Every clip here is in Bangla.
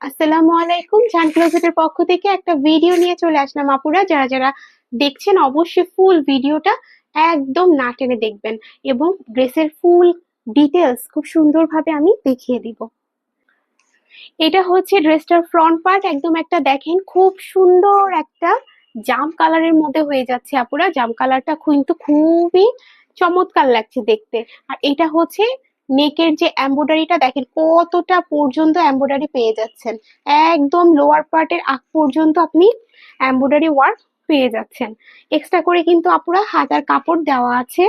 আসসালামু আলাইকুম। জান ক্লোজেটের পক্ষ থেকে একটা ভিডিও নিয়ে চলে আসলাম আপুরা। যারা যারা দেখছেন অবশ্যই ফুল ভিডিওটা একদম না টেনে দেখবেন এবং ড্রেসের ফুল ডিটেলস খুব সুন্দরভাবে আমি দেখিয়ে দিব। এটা হচ্ছে ড্রেসটার ফ্রন্ট পার্ট, একদম একটা দেখেন খুব সুন্দর একটা জাম কালারের মধ্যে হয়ে যাচ্ছে আপুরা। জাম কালারটা কিন্তু খুবই চমৎকার লাগছে দেখতে। আর এটা হচ্ছে নেকের যে এমব্রয়ডারিটা দেখেন কতটা পর্যন্ত এমব্রয়ডারি পেয়ে যাচ্ছেন। একদম লোয়ার পার্টের আগ পর্যন্ত আপনি এমব্রয়ডারি ওয়ার্ক পেয়ে যাচ্ছেন। এক্সট্রা করে কিন্তু আপুরা হাতার কাপড় দেওয়া আছে।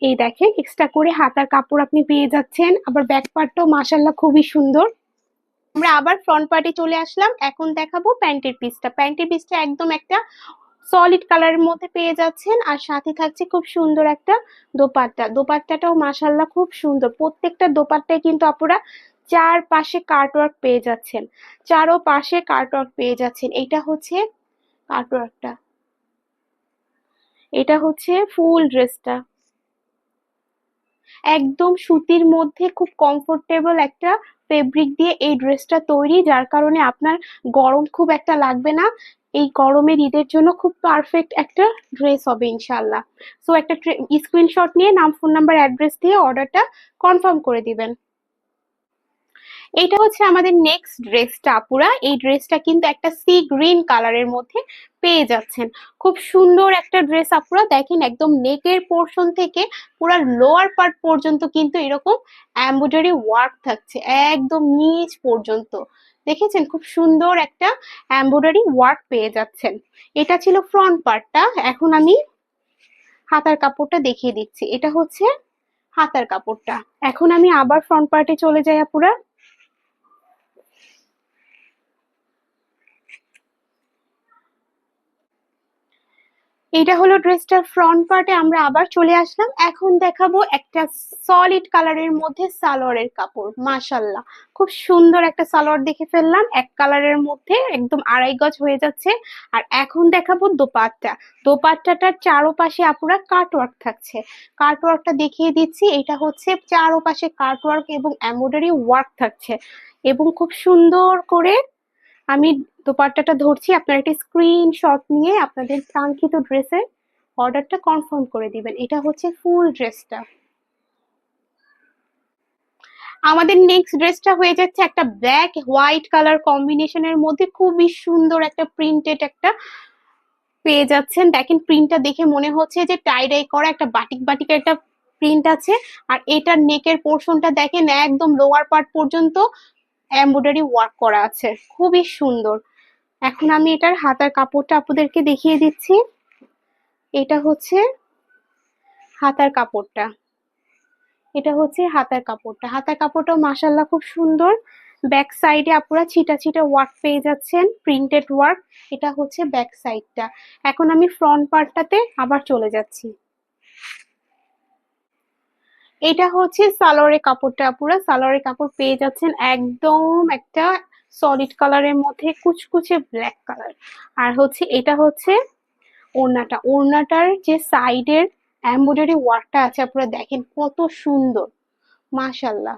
এই দেখেন এক্সট্রা করে হাতার কাপড় আপনি পেয়ে যাচ্ছেন। আবার ব্যাক পার্টটাও মাশাআল্লাহ খুবই সুন্দর। আমরা আবার ফ্রন্ট পার্টে চলে আসলাম। এখন দেখাবো প্যান্টের পিসটা। প্যান্টের পিসটা একদম একটা সলিড কালারের মধ্যে পেয়ে যাচ্ছেন আর সাথে থাকছে খুব সুন্দর একটা দোপাট্টা। দোপাট্টাটাও মাশাআল্লাহ খুব সুন্দর। প্রত্যেকটা দোপাট্টায় কিন্তু আপনারা চার পাশে কাটওয়ার্ক পেয়ে যাচ্ছেন, চারো পাশে কাটওয়ার্ক পেয়ে যাচ্ছেন। এটা হচ্ছে কাটওয়ার্কটা, এটা হচ্ছে ফুল ড্রেসটা। একদম সুতির মধ্যে খুব কমফোর্টেবল একটা ফেব্রিক দিয়ে এই ড্রেসটা তৈরি, যার কারণে আপনার গরম খুব একটা লাগবে না। এই গরমের ঈদের জন্য খুব পারফেক্ট একটা ড্রেস হবে ইনশাল্লাহ। সো একটা স্ক্রিনশট নিয়ে নাম, ফোন নাম্বার, অ্যাড্রেস দিয়ে অর্ডারটা কনফার্ম করে দিবেন। এটা হচ্ছে আমাদের নেক্সট ড্রেসটা আপুরা। এই ড্রেসটা কিন্তু একটা সি গ্রিন কালারের মধ্যে পেয়ে যাচ্ছেন। খুব সুন্দর একটা ড্রেস আপুরা। দেখেন একদম নেকের পোর্শন থেকে পুরো লোয়ার পার্ট পর্যন্ত কিন্তু এরকম এমব্রয়ডারি ওয়ার্ক থাকছে একদম নিচ পর্যন্ত। দেখেছেন খুব সুন্দর একটা এমব্রয়ডারি ওয়ার্ক পেয়ে যাচ্ছেন। এটা ছিল ফ্রন্ট পার্টটা। এখন আমি হাতার কাপড়টা দেখিয়ে দিচ্ছি। এটা হচ্ছে হাতার কাপড়টা। এখন আমি আবার ফ্রন্ট পার্টে চলে যাই আপুরা। এটা হলো ড্রেসটার ফ্রন্ট পার্টে। আমরা আবার চলে আসলাম। এখন দেখাবো একটা সলিড কালারের মধ্যে সালোয়ারের কাপড়। মাশাল্লাহ খুব সুন্দর একটা সালোয়ার দেখে ফেললাম, এক কালারের মধ্যে একদম আড়াই গজ হয়ে যাচ্ছে। আর এখন দেখাবো দোপাট্টা। দোপাট্টাটার চারোপাশে আপুরা কাটওয়ার্ক থাকছে। কাটওয়ার্কটা দেখিয়ে দিচ্ছি। এটা হচ্ছে চারোপাশে কাটওয়ার্ক এবং এমব্রয়ডারি ওয়ার্ক থাকছে এবং খুব সুন্দর করে আমি দোপাট্টাটা ধরছি। আপনারা একটা স্ক্রিনশট নিয়ে আপনাদের কাঙ্ক্ষিত ড্রেসের অর্ডারটা কনফার্ম করে দিবেন। এটা হচ্ছে ফুল ড্রেসটা। আমাদের নেক্সট ড্রেসটা হয়ে যাচ্ছে একটা ব্ল্যাক হোয়াইট কালার কম্বিনেশনের মধ্যে খুবই সুন্দর একটা প্রিন্টেড একটা পেয়ে যাচ্ছেন। দেখেন প্রিন্টটা দেখে মনে হচ্ছে যে টাই ডাই করা একটা বাটিক বাটিক একটা প্রিন্ট আছে। আর এটার নেকের পোর্শনটা দেখেন একদম লোয়ার পার্ট পর্যন্ত এমব্রয়ডারি ওয়ার্ক করা আছে, খুবই সুন্দর। এখন আমি এটার হাতার কাপড়টা আপনাদেরকে দেখিয়ে দিচ্ছি। এটা হচ্ছে হাতার কাপড়টা, এটা হচ্ছে হাতার কাপড়টা। হাতার কাপড়টাও মাশাআল্লাহ খুব সুন্দর। ব্যাক সাইডে আপনারা ছিটা ছিটা ওয়ার্ক পেয়ে যাচ্ছেন, প্রিন্টেড ওয়ার্ক। এটা হচ্ছে ব্যাক সাইডটা। এখন আমি ফ্রন্ট পার্টটাতে আবার চলে যাচ্ছি। এটা হচ্ছে সালোয়ারের কাপড়টা। পুরো সালোয়ারের কাপড় পেয়ে যাচ্ছেন একদম একটা সলিড কালারের মধ্যে কুচকুচে ব্ল্যাক কালার। আর হচ্ছে এটা হচ্ছে ওড়নাটা। ওড়নাটার যে সাইডের এমব্রয়ডারি ওয়ার্কটা আছে আপনারা দেখেন কত সুন্দর। মাশাল্লাহ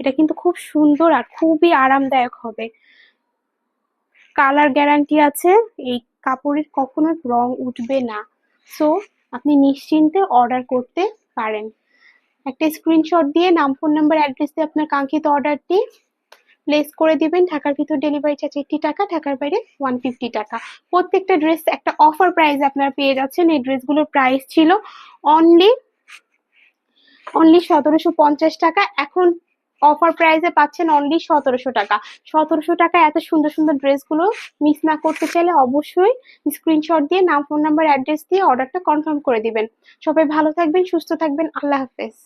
এটা কিন্তু খুব সুন্দর আর খুবই আরামদায়ক হবে। কালার গ্যারান্টি আছে, এই কাপড়ের কখনো রং উঠবে না। সো আপনি নিশ্চিন্তে অর্ডার করতে পারেন। একটা স্ক্রিনশট দিয়ে নাম, ফোন নাম্বার, অ্যাড্রেস দিয়ে আপনার কাঙ্ক্ষিত অর্ডারটি প্লেস করে দিবেন। ঢাকার ভিতর ডেলিভারি চার্জ 80 টাকা, ঢাকার বাইরে 150 টাকা। প্রত্যেকটা ড্রেস একটা অফার প্রাইস আপনারা পেয়ে যাচ্ছেন। এই ড্রেসগুলোর প্রাইস ছিল অনলি 1750 টাকা। এখন অফার প্রাইসে পাচ্ছেন অনলি 1700 টাকা। 1700 টাকা এত সুন্দর সুন্দর ড্রেসগুলো মিস না করতে চাইলে অবশ্যই স্ক্রিনশট দিয়ে নাম, ফোন নাম্বার, অ্যাড্রেস দিয়ে অর্ডারটা কনফার্ম করে দিবেন। সবাই ভালো থাকবেন, সুস্থ থাকবেন। আল্লাহ হাফেজ।